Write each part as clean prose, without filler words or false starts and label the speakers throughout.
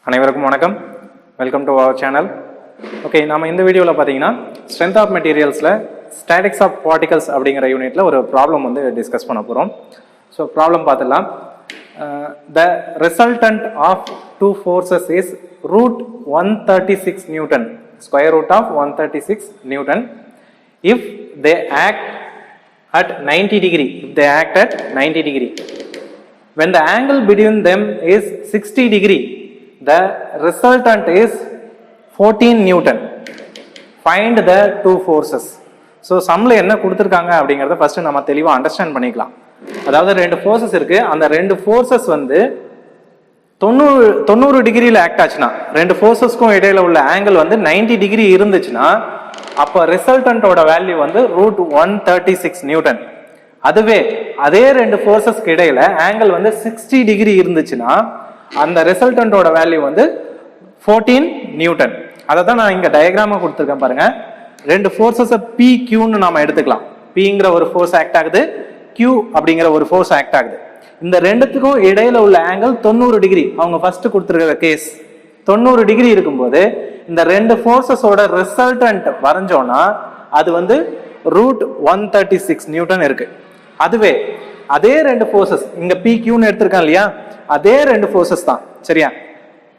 Speaker 1: அனைவருக்கும் வணக்கம். Welcome to our channel. Okay, நம்ம இந்த வீடியோவில் பார்த்தீங்கன்னா ஸ்ட்ரென்த் ஆஃப் மெட்டீரியல்ஸில் ஸ்டாட்டிக்ஸ் ஆஃப் பார்ட்டிகல்ஸ் அப்படிங்கிற யூனிட்டில் ஒரு ப்ராப்ளம் வந்து டிஸ்கஸ் பண்ண போகிறோம். ஸோ ப்ராப்ளம் பார்த்துடலாம். The resultant of two forces is root 136 newton, square root of 136 newton, if they act at 90 degree, if they act at 90 degree. When the angle between them is 60 degree, the resultant is 14 Newton. Find the two forces. So சம்மில் என்ன கொடுத்துருக்காங்க அப்படிங்கிறத first நம்ம தெளிவாக understand பண்ணிக்கலாம். அதாவது ரெண்டு forces இருக்கு. அந்த ரெண்டு ஃபோர்ஸஸ் வந்து 90 டிகிரியில் ஆக்ட் ஆச்சுன்னா, ரெண்டு ஃபோர்ஸஸ்க்கும் இடையில உள்ள ஆங்கிள் வந்து 90 டிகிரி இருந்துச்சுன்னா அப்போ ரிசல்டன்டோட வேல்யூ வந்து ரூட் 136 நியூட்டன். அதுவே அதே ரெண்டு ஃபோர்ஸஸ்க்கு இடையில ஆங்கிள் வந்து 60 டிகிரி இருந்துச்சுன்னா அந்த ரிசல்டன்டோட வேல்யூ வந்து 14 நியூட்டன். அதை தான் நான் இங்க டயக்ராமா கொடுத்துருக்கேன் பாருங்க. ரெண்டு ஃபோர்ஸஸை பி கியூன்னு நாம எடுத்துக்கலாம். பிங்கிற ஒரு ஃபோர்ஸ் ஆக்ட் ஆகுது, கியூ அப்படிங்கிற ஒரு ஃபோர்ஸ் ஆக்ட் ஆகுது. இந்த ரெண்டுத்துக்கும் இடையில உள்ள ஆங்கிள் 90 டிகிரி. அவங்க ஃபர்ஸ்ட் கொடுத்துருக்கிற கேஸ் 90 டிகிரி இருக்கும்போது இந்த ரெண்டு ஃபோர்ஸஸோட ரிசல்டன்ட் வரைஞ்சோம்னா அது வந்து ரூட் 136 நியூட்டன் இருக்கு. அதுவே அதே ரெண்டு ஃபோர்ஸஸ் இங்க பி கியூன்னு எடுத்திருக்கான் இல்லையா, அதே ரெண்டு ஃபோர்ஸஸ் தான். சரியா?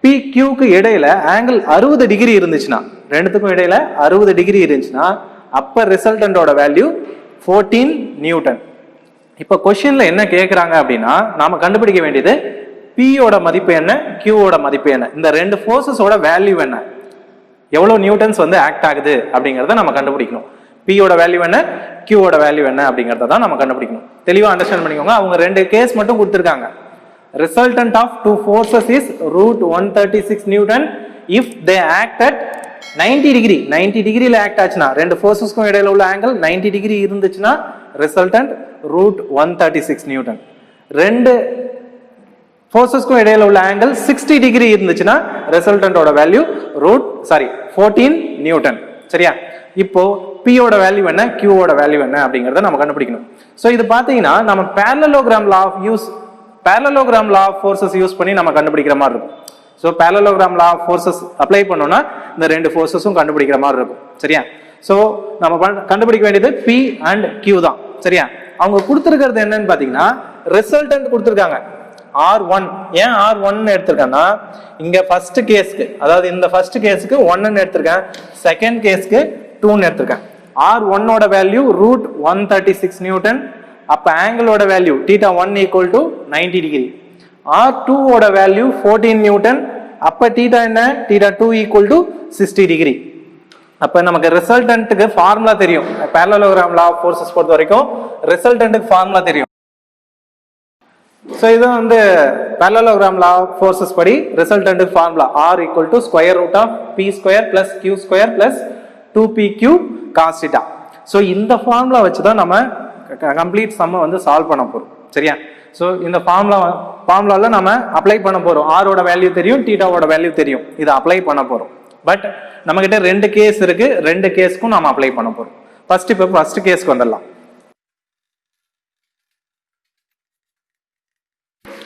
Speaker 1: பி கியூக்கு இடையில ஆங்கிள் 60 டிகிரி இருந்துச்சுன்னா, ரெண்டுத்துக்கும் இடையில 60 டிகிரி இருந்துச்சுன்னா அப்ப ரிசல்டன்டோட வேல்யூ 14 நியூட்டன். இப்ப கொஸ்டின்ல என்ன கேட்கறாங்க அப்படின்னா, நாம கண்டுபிடிக்க வேண்டியது பியோட மதிப்பு என்ன, கியூவோட மதிப்பு என்ன, இந்த ரெண்டு ஃபோர்ஸஸோட வேல்யூ என்ன, எவ்வளவு நியூட்டன்ஸ் வந்து ஆக்ட் ஆகுது அப்படிங்கறத நம்ம கண்டுபிடிக்கணும். பியோட வேல்யூ என்ன, கியூவோட வேல்யூ என்ன அப்படிங்கறத தான் நம்ம கண்டுபிடிக்கணும். தெளிவா அண்டர்ஸ்டாண்ட் பண்ணிக்கோங்க. அவங்க ரெண்டு கேஸ் மட்டும் கொடுத்திருக்காங்க. Resultant of two forces is root 136 newton if they act at 90 degree. 90 டிகிரியில ஆக்ட் ஆச்சுன்னா, ரெண்டு ஃபோர்ஸஸ்க்கும் இடையில உள்ள ஆங்கிள் 90 டிகிரி இருந்துச்சுன்னா ரிசல்டன்ட் ரூட் 136 நியூட்டன். ரெண்டு ஃபோர்ஸஸ்க்கும் இடையில உள்ள ஆங்கிள் 60 டிகிரி இருந்துச்சுன்னா ரிசல்டன்டோட வேல்யூ 14 நியூட்டன். சரியா? இப்போ பியோட வேல்யூ என்ன, கியூவோட வேல்யூ என்ன அப்படிங்கறத நம்ம கண்டுபிடிக்கணும். சோ இது பாத்தீங்கன்னா நம்ம parallelogram law of forces use பண்ணி நம்ம கண்டுபிடிக்கிற மாதிரி இருக்கும். So parallelogram law of forces apply பண்ணோம்னா இந்த ரெண்டு ஃபோர்ஸஸும் கண்டுபிடிக்கிற மாதிரி இருக்கும். சரியா? சோ நம்ம கண்டுபிடிக்க வேண்டியது P and Q தான். சரியா? அவங்க கொடுத்திருக்கிறது என்னன்னு பாத்தீங்கன்னா ரிசல்டன்ட் கொடுத்திருக்காங்க R1. ஏன் R1 எடுத்திருக்கேன்னா, இங்க ஃபர்ஸ்ட் கேஸ்க்கு, அதாவது இந்த ஃபர்ஸ்ட் கேஸ்க்கு 1 எடுத்திருக்கேன், செகண்ட் கேஸ்க்கு 2 எடுத்திருக்கேன். R1 ஓட வேல்யூ ரூட் 136 நியூட்டன். அப்ப ஆங்கிளோட value θ1 equal to 90 degree. R2 ஓட வேல்யூ 14 நியூட்டன். அப்ப θ என்ன, θ2 ஈக்குவல் டு 60 டிகிரி. அப்ப நமக்கு ரிசல்டன்ட்டுக்கு ஃபார்முலா தெரியும். parallelogram law of forces பொறுத்த வரைக்கும் ரிசல்டன்ட்டுக்கு ஃபார்முலா தெரியும். ஸோ இது வந்து parallelogram law of forces படி ரிசல்டன்ட்டுக்கு formula R equal to square root of B square plus Q square plus 2pq cos θ. So இந்த ஃபார்முலா வச்சு தான் நம்ம கம்ப்ளீட் சம்மை வந்து சால்வ் பண்ண போறோம். சரியா? ஸோ இந்த ஃபார்முலால நம்ம அப்ளை பண்ண போறோம். ஆரோட வேல்யூ தெரியும், θவோட வேல்யூ தெரியும். இதை அப்ளை பண்ண போறோம். பட் நம்ம கிட்ட ரெண்டு கேஸ் இருக்கு, ரெண்டு கேஸ்க்கும் நம்ம அப்ளை பண்ண போறோம். ஃபர்ஸ்ட் கேஸ்க்கு வந்துடலாம்.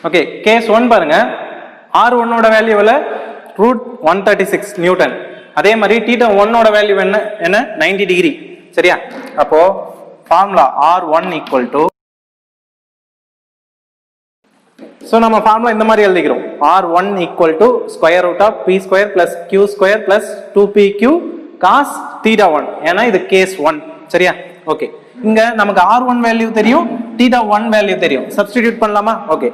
Speaker 1: ஓகே, கேஸ் 1 பாருங்க. R1 ஓட வேல்யூ ரூட் 136 நியூட்டன். அதே மாதிரி θ1 ஓட வேல்யூ என்ன 90 டிகிரி. சரியா? அப்போ formula R1 equal to, so நம்ம ஃபார்முலா இந்த மாதிரி எழுதிக்கிறோம். R1 equal to square root of B square plus Q square plus 2pq cos θ1. ஏன்னா இது கேஸ் 1. சரியா? ஓகே, இங்க நமக்கு R1 வேல்யூ தெரியும், θ1 வேல்யூ தெரியும். சப்ஸ்டிடியூட் பண்ணலாமா? ஓகே,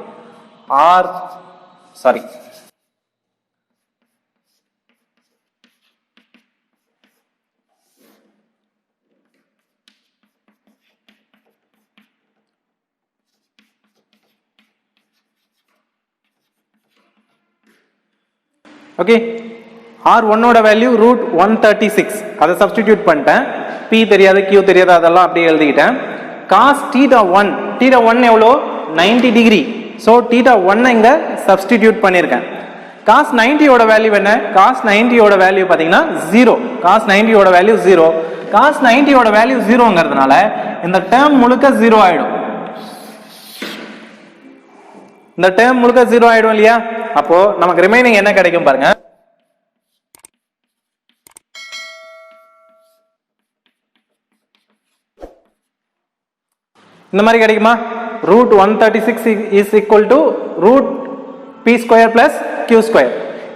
Speaker 1: ஓகே, R1 ஓட வேல்யூ ரூட் 136. அதை சப்ஸ்டிடியூட் பண்ணிட்டேன். P தெரியாது, Q தெரியாது, அதெல்லாம் அப்படியே எழுதிக்கிட்டேன். cos θ1 எவ்வளோ 90 டிகிரி. ஸோ θ1 இங்க சப்ஸ்டிடியூட் பண்ணியிருக்கேன். cos 90 ஓட வேல்யூ என்ன, cos 90 ஓட வேல்யூ பார்த்தீங்கன்னா 0. cos 90 ஓட வேல்யூ 0. cos 90 ஓட வேல்யூ 0ங்கிறதுனால இந்த டேர்ம் முழுக்க 0 ஆயிடும். இந்த டேர்ம் முழுக்க 0 ஆயிடும் இல்லையா? அப்போ நமக்கு ரிமைனிங் என்ன கிடைக்கும் பாருங்க. இந்த மாதிரி கிடைக்குமா? Root 136 is equal to root P square plus Q square.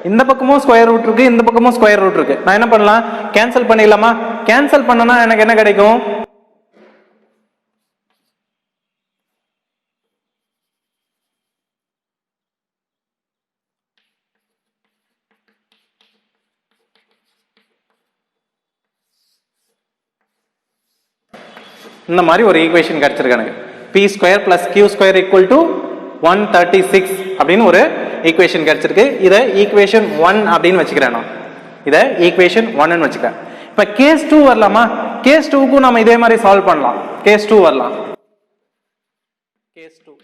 Speaker 1: இந்த பக்கமும் ஸ்கொயர் ரூட் இருக்கு, இந்த பக்கமும் ஸ்கொயர் ரூட் இருக்கு. நான் என்ன பண்ணலாம்? கேன்சல் பண்ணிடலாமா? கேன்சல் பண்ணனா எனக்கு என்ன கிடைக்கும்? இந்த மாதிரி ஒரு ஈக்குவேஷன் கிடைச்சிருக்கு எனக்கு. P square plus Q square equal to 136 அப்படின்னு ஒரு ஈக்குவேஷன் கிடைச்சிருக்கு. இதை ஈக்குவேஷன் 1 அப்படின்னு வச்சுக்கிறேன். நான் இதை ஈக்குவேஷன் 1 வச்சுக்கிறேன். இப்ப கேஸ் 2 வரலாமா? கேஸ் 2க்கும் நம்ம இதே மாதிரி சால்வ் பண்ணலாம். கேஸ் 2 வரலாம். கேஸ் 2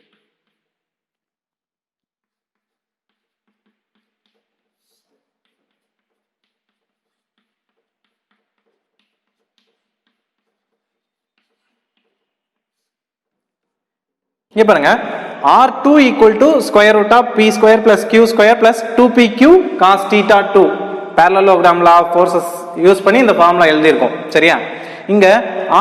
Speaker 1: இங்க பாருங்க. R2 equal to square root of p square plus q square plus 2pq cos theta 2 parallelogram law of forces use பண்ணி இந்த ஃபார்முலா எழுதி இருக்கோம். சரியா? இங்க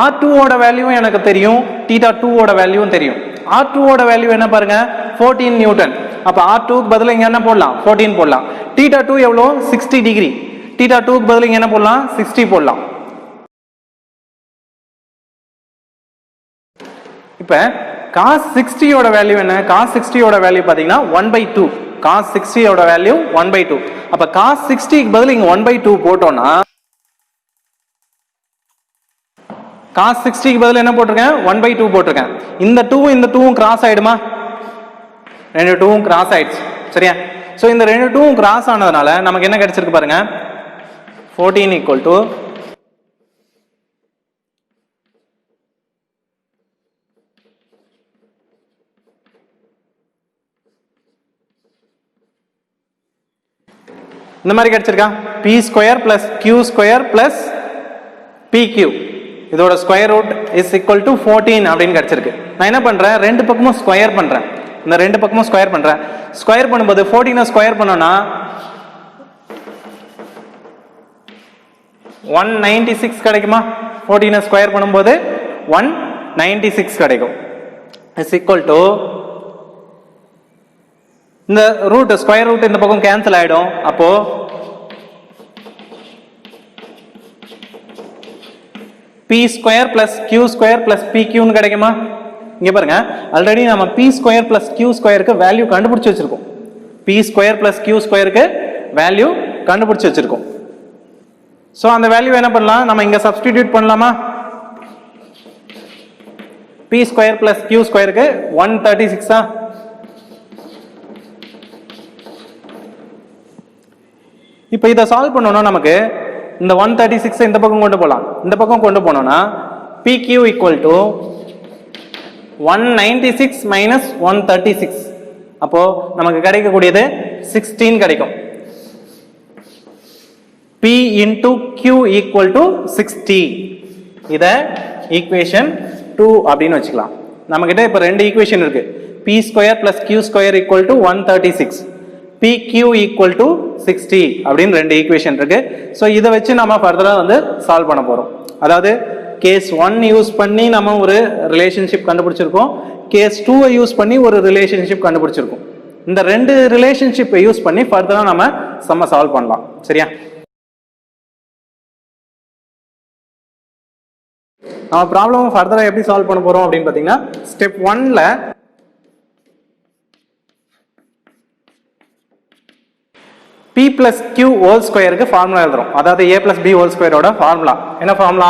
Speaker 1: R2 ஓட வேல்யூவும் எனக்கு தெரியும், theta 2 ஓட வேல்யூவும் தெரியும். R2 ஓட வேல்யூ என்ன பாருங்க? 14 நியூட்டன். அப்ப R2 க்கு பதிலா இங்க என்ன போடலாம்? 14 போடலாம். theta 2 எவ்வளவு? 60 டிகிரி. theta 2 க்கு பதிலா இங்க என்ன போடலாம்? 60 போடலாம். இப்ப cos 60 ஓட வேல்யூ என்ன? cos 60 ஓட வேல்யூ பாத்தீங்கன்னா 1/2. cos 60 ஓட வேல்யூ 1/2. அப்ப cos 60 க்கு பதிலா இங்க 1/2 போட்டோம்னா cos 60 க்கு பதிலா என்ன போட்டிருக்கேன்? 1/2 போட்டிருக்கேன். இந்த 2 இந்த 2 கிராஸ் ஆயிடுமா? ரெண்டு 2 கிராஸ் ஆயிடுச்சு. சரியா? சோ இந்த ரெண்டு 2 கிராஸ் ஆனதுனால நமக்கு என்ன கிடைச்சிருக்கு பாருங்க. 14 equal to இந்த மாதிரி கிடைச்சிருக்கா? p square plus q square plus pq இதோட square root is equal to 14 அப்படின்னு கிடைச்சிருக்கு. நான் என்ன பண்றேன்? ரெண்டு பக்கமும் ஸ்கொயர் பண்றேன். இந்த ரெண்டு பக்கமும் ஸ்கொயர் பண்றேன். ஸ்கொயர் பண்ணும்போது 14 ஸ்கொயர் பண்ணோம்னா 196 கிடைக்குமா? 14 ஸ்கொயர் பண்ணும்போது 196 கிடைக்கும். இஸ் ஈக்குவல் டு இந்த ரூட் ஸ்கொயர் ரூட் இந்த பக்கம் கேன்சல் ஆயிடும். அப்போ p square plus q square plus pq ன்னு கிடைக்குமா? இங்க பாருங்க, ஆல்ரெடி நம்ம p ஸ்கொயர் பிளஸ் q ஸ்கொயருக்கு வேல்யூ கண்டுபிடிச்சு வச்சிருக்கோம். p ஸ்கொயர் பிளஸ் q ஸ்கொயருக்கு வேல்யூ கண்டுபிடிச்சு வச்சிருக்கோம். சோ அந்த வேல்யூ என்ன பண்ணலாம்? நம்ம இங்க சப்ஸ்டிடியூட் பண்ணலாமா? p ஸ்கொயர் பிளஸ் q ஸ்கொயருக்கு 136 இப்போ இதை சால்வ் பண்ணோம்னா நமக்கு இந்த 136 இந்த பக்கம் கொண்டு போகலாம். இந்த பக்கம் கொண்டு போனோம்னா PQ equal to 196 minus 136. அப்போ நமக்கு கிடைக்கக்கூடியது 16 கிடைக்கும். P into Q equal to 60. இத ஈக்குவேஷன் 2 அப்படின்னு வச்சுக்கலாம். நம்மகிட்ட இப்ப ரெண்டு ஈக்குவேஷன் இருக்கு. P square plus Q square equal to 136. PQ equal to 60 அப்படின்னு ரெண்டு ஈக்குவேஷன் இருக்கு. சோ இதை வச்சு நம்ம ஃபர்தரா வந்து சால்வ் பண்ண போறோம். அதாவது கேஸ் 1 யூஸ் பண்ணி நம்ம ஒரு ரிலேஷன்ஷிப் கண்டுபிடிச்சிருக்கோம். கேஸ் 2 யூஸ் பண்ணி ஒரு ரிலேஷன்ஷிப் கண்டுபிடிச்சிருக்கோம். இந்த ரெண்டு ரிலேஷன்ஷிப்பை யூஸ் பண்ணி ஃபர்தரா நம்ம சம்ம சால்வ் பண்ணலாம். சரியா? நம்ம ப்ராப்ளம் ஃபர்தரா எப்படி சால்வ் பண்ண போறோம் அப்படின்னு பாத்தீங்கன்னா, ஸ்டெப் 1ல p plus q whole square க்கு ஃபார்முலா எழுதுறோம். அதாவது a plus b whole square ஓட ஃபார்முலா என்ன formula?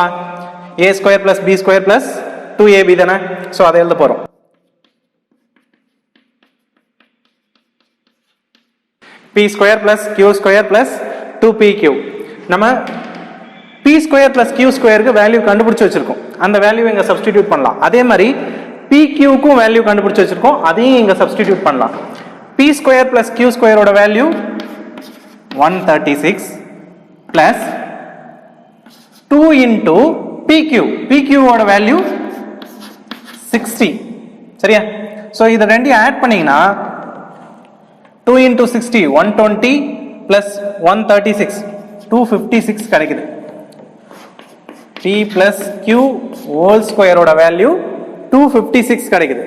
Speaker 1: a square plus b square plus 2ab தானே. சோ அதை எழுத போறோம். p square plus q square plus 2pq. நம்ம p square plus q square க்கு வேல்யூ கண்டுபிடிச்சு வச்சிருக்கோம். அந்த வேல்யூ இங்க சப்ஸ்டிடியூட் பண்ணலாம். அதே மாதிரி pq க்கும் வேல்யூ கண்டுபிடிச்சு வச்சிருக்கோம். அதையும் இங்க சப்ஸ்டிடியூட் பண்ணலாம். p square plus q square ஓட value 136 plus 2 into PQ. PQ ஓட வேல்யூ 60. சரியா? சோ இத ரெண்டையும் ஆட் பண்ணீங்கன்னா 2 into 60 120 plus 136 256 கிடைக்குது. P plus Q whole square ஓட வேல்யூ 256 கிடைக்குது.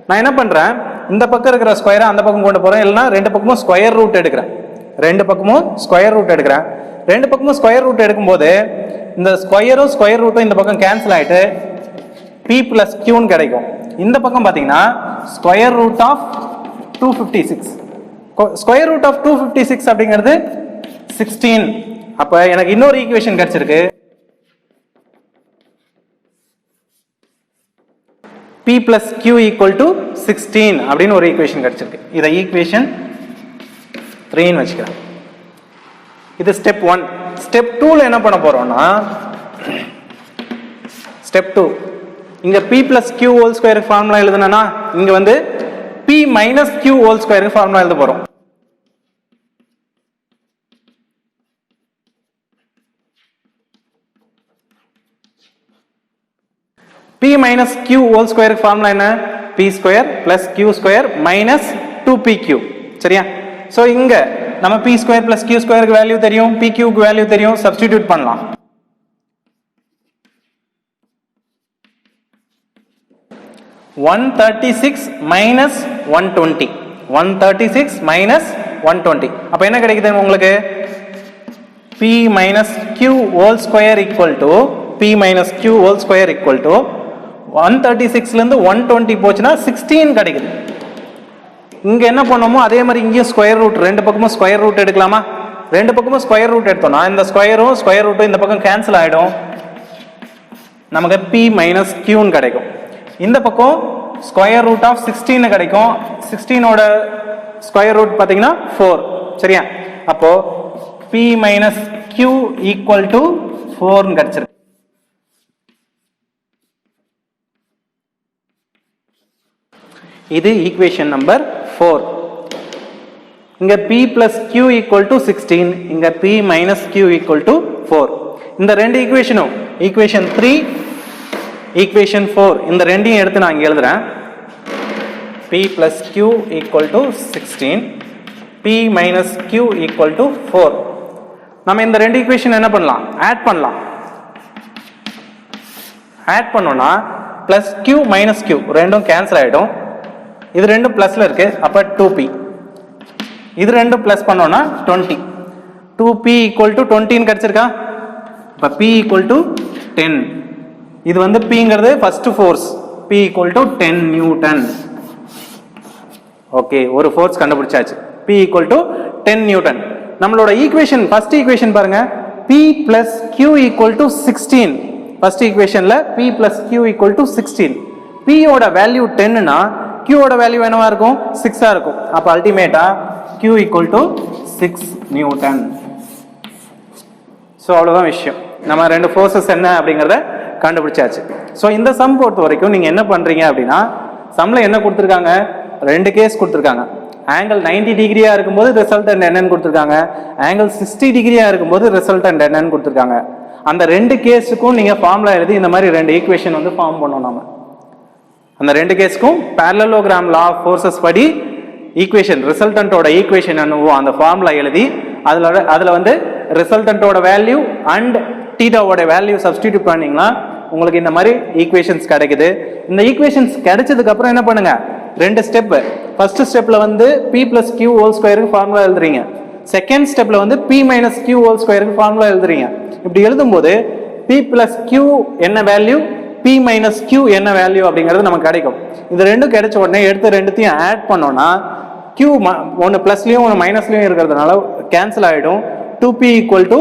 Speaker 1: நான் என்ன பண்றேன், இந்த பக்கம் இருக்கிற ஸ்கொயரை அந்த பக்கம் கொண்டு போறேன், இல்லைன்னா ரெண்டு பக்கமும் ஸ்கொயர் ரூட் எடுக்கிறேன். ரெண்டு பக்கமும் ஸ்கொயர் ரூட் எடுக்கிறேன். ரெண்டு பக்கமும் ஸ்கொயர் ரூட் எடுக்கும்போது இந்த ஸ்கொயரும் ஸ்கொயர் ரூட்டும் இந்த பக்கம் கேன்சல் ஆயிட்டு P plus Q கிடைக்கும். இந்த பக்கம் பாத்தீங்கன்னா square root of 256. Square root of 256 அப்படிங்கிறது 16. அப்ப எனக்கு இன்னொரு ஈக்குவேஷன் கிடைச்சிருக்கு. P plus Q equal to 16 அப்படின்னு ஒரு ஈக்குவேஷன் கிடைச்சிருக்கு. இதை ஈக்குவேஷன் 3 வச்சுக்கிறேன். இது ஸ்டெப் 1. ஸ்டெப் 2ல என்ன பண்ண போறோம்னா, ஸ்டெப் 2 இங்க P plus Q whole square formula எழுதுனா, இங்க வந்து P minus Q whole square formula எழுத போறோம். P minus Q whole square formula என்ன? P square plus Q square minus 2PQ. சரியா? சோ இங்க நம்ம P square plus Q square க்கு வேல்யூ தெரியும், PQ க்கு வேல்யூ தெரியும், சப்ஸ்டிட்யூட் பண்ணலாம். 136 minus 120. 136 minus 120. அப்ப என்ன கிடைக்குது உங்களுக்கு? P minus Q whole square equal to P minus Q whole square equal to 136 ல இருந்து 120 போச்சுனா 16 கிடைக்குது. இங்க என்ன பண்ணோமோ அதே மாதிரி இங்கேயும் ஸ்கொயர் ரூட், ரெண்டு பக்கமும் ஸ்கொயர் ரூட் எடுக்கலாமா? ரெண்டு பக்கமும் ஸ்கொயர் ரூட் எடுத்தோம்னா இந்த ஸ்கொயரும் ஸ்கொயர் ரூட்டும் இந்த பக்கம் கேன்சல் ஆயிடும், நமக்கு P minus Q கிடைக்கும். இந்த பக்கம் ஸ்கொயர் ரூட் ஆஃப் 16 கிடைக்கும். 16 ஓட ஸ்கொயர் ரூட் பாத்தீங்கன்னா 4. சரியா? அப்போ P minus Q equal to 4 கிடைச்சிருக்கு. இது ஈக்குவேஷன் நம்பர் 4. இங்க P plus Q equal to 16, இங்க P minus Q equal to 4. இந்த ரெண்டு ஈக்குவேஷனும், ஈக்குவேஷன் 3 ஈக்குவேஷன் 4, இந்த ரெண்டையும் எடுத்து நான் இங்க எழுதுறேன். P plus Q equal to 16, P minus Q equal to 4. நம்ம இந்த ரெண்டு ஈக்குவேஷன் என்ன பண்ணலாம்? ஆட் பண்ணலாம். ஆட் பண்ணோம்னா plus Q minus Q ரெண்டும் கேன்சல் ஆயிடும். இது ரெண்டும் பிளஸ்ல இருக்கு, அப்ப 2P. இது ரெண்டும் பிளஸ் பண்ணோம்னா 20. 2P equal to 20 கிடைச்சிருக்கா? அப்ப P equal to 10. இது வந்து Pங்கிறது first force. P equal to 10 newton. Okay, ஒரு ஃபோர்ஸ் கண்டுபிடிச்சாச்சு. P equal to 10 newton. நம்மளோட ஈக்குவேஷன், ஃபர்ஸ்ட் ஈக்குவேஷன் பாருங்க, P plus Q equal to 16. ஃபர்ஸ்ட் ஈக்குவேஷன்ல P plus Q equal to 16. P ஓட வேல்யூ 10 னா Q ஓட வேல்யூ என்னவா இருக்கும்? 6 ஆ இருக்கும். அப்ப அல்டிமேட்டா Q equal to 6 Newton. So அவ்வளவுதான் விஷயம். நம்ம ரெண்டு ஃபோர்ஸஸ் என்ன அப்படிங்கறத கண்டுபிடிச்சாச்சு. சோ இந்த சம் பொறுத்த வரைக்கும் நீங்க என்ன பண்றீங்க அப்படின்னா, சம்ல என்ன கொடுத்திருக்காங்க? ரெண்டு கேஸ் கொடுத்திருக்காங்க. ஆங்கிள் 90 டிகிரியா இருக்கும்போது ரிசல்டன்ட் என்னன்னு கொடுத்திருக்காங்க, ஆங்கிள் 60 டிகிரியா இருக்கும்போது ரிசல்டன்ட் என்னன்னு கொடுத்திருக்காங்க. அந்த ரெண்டு கேஸுக்கும் நீங்க ஃபார்முலா எழுதி இந்த மாதிரி ரெண்டு ஈக்குவேஷன் வந்து ஃபார்ம் பண்ணோம். நாம அந்த ரெண்டு கேஸ்க்கும் parallelogram law of forces படி ஈக்குவேஷன், ரிசல்டன்ட்டோட ஈக்குவேஷன் என்னவோ அந்த ஃபார்முலா எழுதி அதுல வந்து ரிசல்டன்ட்டோட வேல்யூ அண்ட் தீட்டாவோட வேல்யூ சப்ஸ்டிட்யூட் பண்ணீங்கன்னா உங்களுக்கு இந்த மாதிரி ஈக்குவேஷன்ஸ் கிடைக்குது. இந்த ஈக்குவேஷன்ஸ் கிடைச்சதுக்கு அப்புறம் என்ன பண்ணுங்க, ரெண்டு ஸ்டெப். ஃபர்ஸ்ட் ஸ்டெப்ல வந்து P plus Q whole square formula எழுதுறீங்க. செகண்ட் ஸ்டெப்ல வந்து P minus Q whole square formula எழுதுறீங்க. இப்படி எழுதும்போது P plus Q என்ன வேல்யூ, P minus Q என்ன வேல்யூ அப்படிங்கிறது நமக்கு கிடைக்கும். இது ரெண்டும் கிடைச்ச உடனே எடுத்து ரெண்டுத்தையும் ஆட் பண்ணோம்னா Q ஒன்று பிளஸ்லயும் ஒன்று மைனஸ்லயும் இருக்கிறதுனால கேன்சல் ஆயிடும். 2P equal to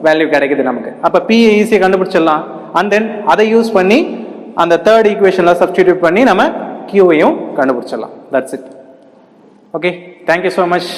Speaker 1: வேல்யூ கிடைக்குது நமக்கு. அப்ப P ஈஸியாக கண்டுபிடிச்சிடலாம். அண்ட் தென் அதை யூஸ் பண்ணி அந்த தேர்ட் ஈக்குவேஷன்ல சப்ஸ்டிட்யூட் பண்ணி நம்ம Qவையும் கண்டுபிடிச்சிடலாம். That's it. Okay, thank you so much.